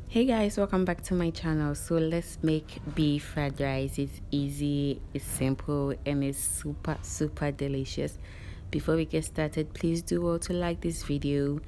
Hey guys, welcome back to my channel. So let's make beef fried rice. It's easy, it's simple, and it's super delicious. Before we get started, please do well to like this video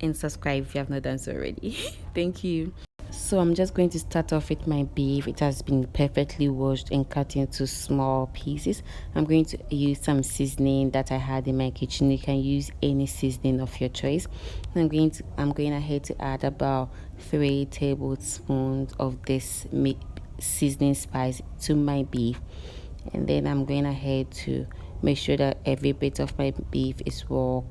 and subscribe if you have not done so already. Thank you. So I'm just going to start off with my beef. It has been perfectly washed and cut into small pieces. I'm going to use some seasoning that I had in my kitchen. You can use any seasoning of your choice. I'm going ahead to add about 3 tablespoons of this meat seasoning spice to my beef, and then I'm going ahead to make sure that every bit of my beef is well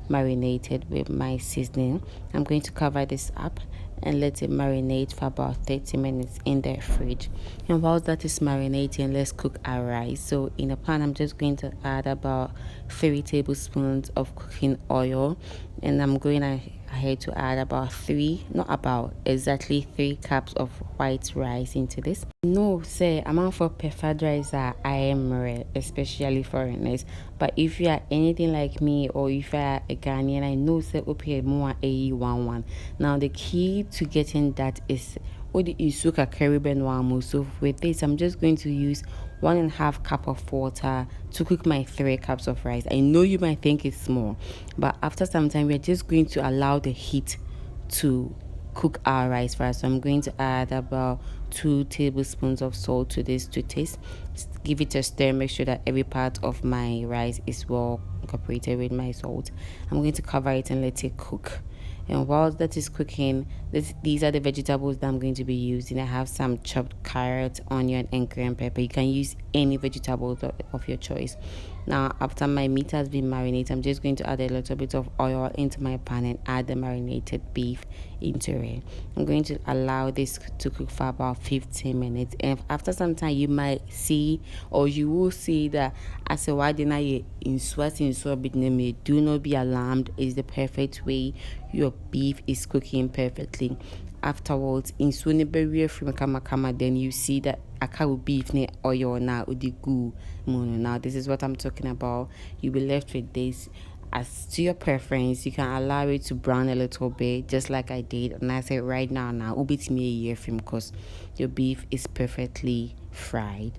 marinated with my seasoning. I'm going to cover this up and let it marinate for about 30 minutes in the fridge. And while that is marinating, let's cook our rice. So in a pan, I'm just going to add about 3 tablespoons of cooking oil, and I'm going ahead to add about exactly 3 cups of white rice into this. No, say amount for preferred rice I am rare, especially foreigners. But if you are anything like me, or if you are a Ghanaian, I know say okay more a one. Now the key to getting that is Odi Isuka Caribbean one. So with this, I'm just going to use 1.5 cup of water to cook my 3 cups of rice. I know you might think it's small, but after some time, we're just going to allow the heat to cook our rice first. So I'm going to add about 2 tablespoons of salt to this to taste. Give it a stir. Make sure that every part of my rice is well incorporated with my salt. I'm going to cover it and let it cook. And while that is cooking, these are the vegetables that I'm going to be using. I have some chopped carrot, onion, and green pepper. You can use any vegetables of your choice. Now, after my meat has been marinated, I'm just going to add a little bit of oil into my pan and add the marinated beef into it. I'm going to allow this to cook for about 15 minutes. And after some time, you might see, or you will see that as a why didn't I in so bit, do not be alarmed. Is the perfect way your beef is cooking perfectly. Afterwards, in Suniberia from Kama, then you see that a cow beef ne oil na udigu mono. Now this is what I'm talking about. You'll be left with this. As to your preference, you can allow it to brown a little bit, just like I did. And I said right now, ubit me a year from because your beef is perfectly fried.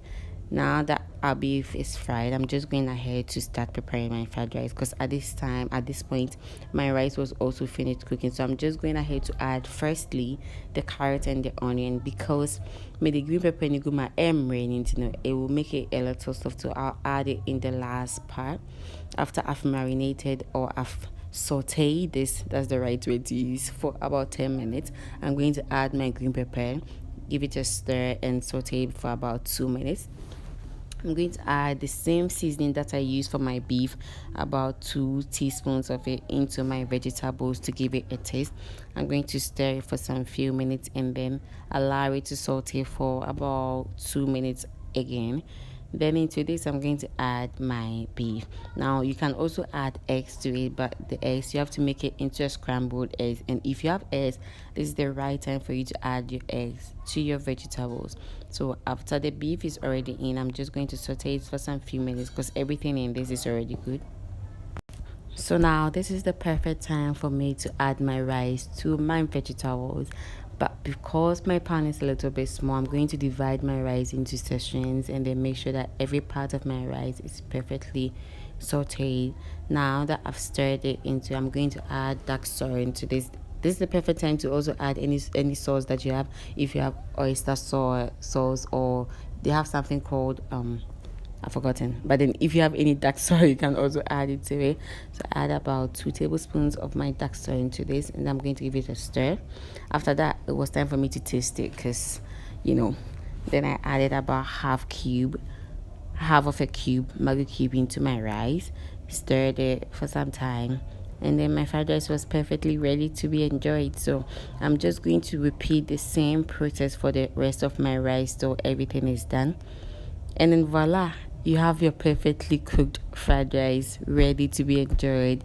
Now that our beef is fried, I'm just going ahead to start preparing my fried rice, because at this point, my rice was also finished cooking. So I'm just going ahead to add firstly the carrot and the onion, because may the green pepper and my raining, it will make it a little soft. So I'll add it in the last part after I've marinated, or I've sauteed this, that's the right way to use, for about 10 minutes. I'm going to add my green pepper, give it a stir, and saute it for about 2 minutes. I'm going to add the same seasoning that I used for my beef, about 2 teaspoons of it, into my vegetables to give it a taste. I'm going to stir it for some few minutes and then allow it to saute for about 2 minutes again. Then into this, I'm going to add my beef. Now you can also add eggs to it, but the eggs, you have to make it into a scrambled eggs. And if you have eggs, this is the right time for you to add your eggs to your vegetables. So after the beef is already in, I'm just going to saute it for some few minutes, because everything in this is already good. So now this is the perfect time for me to add my rice to my vegetables. But because my pan is a little bit small, I'm going to divide my rice into sections and then make sure that every part of my rice is perfectly sauteed. Now that I've stirred it into, I'm going to add dark soy into this. This is the perfect time to also add any sauce that you have. If you have oyster sauce, or they have something called I've forgotten. But then if you have any dark soy, you can also add it to it. So add about 2 tablespoons of my dark soy into this, and I'm going to give it a stir. After that, it was time for me to taste it, because, then I added about half of a cube, Maggi cube, into my rice, stirred it for some time, and then my fried rice was perfectly ready to be enjoyed. So I'm just going to repeat the same process for the rest of my rice till everything is done. And then voila, you have your perfectly cooked fried rice ready to be enjoyed.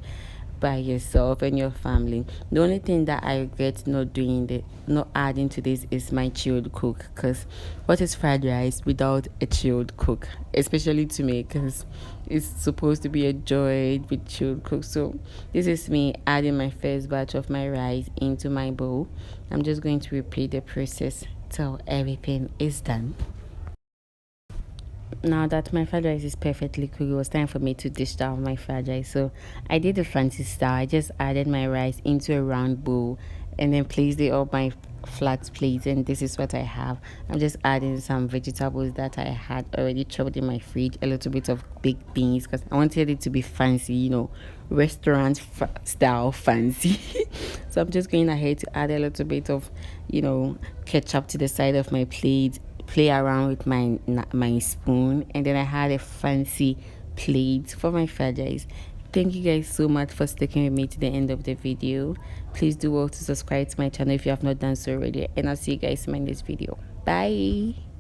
by yourself and your family. The only thing that I regret not adding to this is my chilled cook. Because what is fried rice without a chilled cook, especially to me? Because it's supposed to be enjoyed with chilled cook. So this is me adding my first batch of my rice into my bowl. I'm just going to repeat the process till everything is done. Now that my fried rice is perfectly cooked, it was time for me to dish down my fried rice. So I did the fancy style. I just added my rice into a round bowl and then placed it on my flat plate, and this is what I have. I'm just adding some vegetables that I had already chopped in my fridge, a little bit of baked beans because I wanted it to be fancy, restaurant style fancy. So I'm just going ahead to add a little bit of ketchup to the side of my plate, play around with my spoon, and then I had a fancy plate for my fried rice. Thank you guys so much for sticking with me to the end of the video. Please do well to subscribe to my channel if you have not done so already, and I'll see you guys in my next video. Bye.